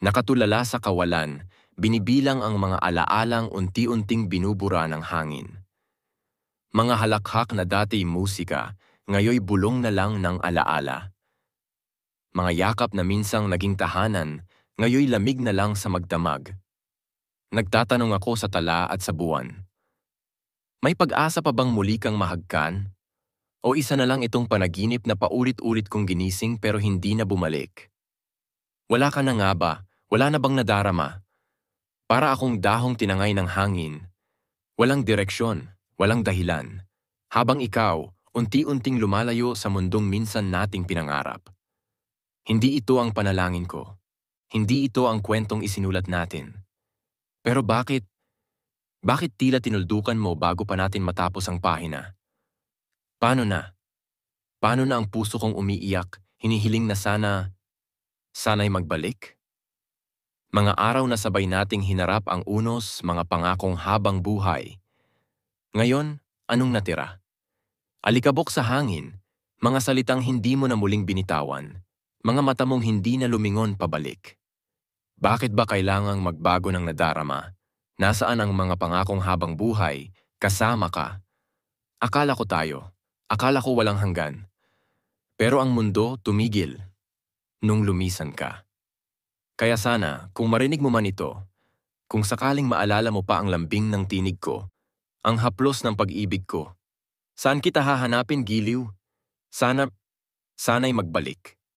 Nakatulala sa kawalan, binibilang ang mga alaalang unti-unting binubura ng hangin. Mga halakhak na dati musika, ngayoy bulong na lang ng alaala. Mga yakap na minsang naging tahanan, ngayoy lamig na lang sa magdamag. Nagtatanong ako sa tala at sa buwan. May pag-asa pa bang muli kang mahagkan? O isa na lang itong panaginip na paulit-ulit kong ginising pero hindi na bumalik? Wala ka na nga ba? Wala na bang nadarama? Para akong dahong tinangay ng hangin. Walang direksyon, walang dahilan. Habang ikaw, unti-unting lumalayo sa mundong minsan nating pinangarap. Hindi ito ang panalangin ko. Hindi ito ang kwentong isinulat natin. Pero bakit tila tinuldukan mo bago pa natin matapos ang pahina? Paano na? Paano na ang puso kong umiiyak, hinihiling na sana'y magbalik? Mga araw na sabay nating hinarap ang unos, mga pangakong habang buhay. Ngayon, anong natira? Alikabok sa hangin, mga salitang hindi mo na muling binitawan, mga mata mong hindi na lumingon pabalik. Bakit ba kailangang magbago ng nadarama? Nasaan ang mga pangakong habang buhay, kasama ka? Akala ko tayo, akala ko walang hanggan. Pero ang mundo tumigil nung lumisan ka. Kaya sana, kung marinig mo man ito, kung sakaling maalala mo pa ang lambing ng tinig ko, ang haplos ng pag-ibig ko, saan kita hahanapin, giliw? Sana'y magbalik.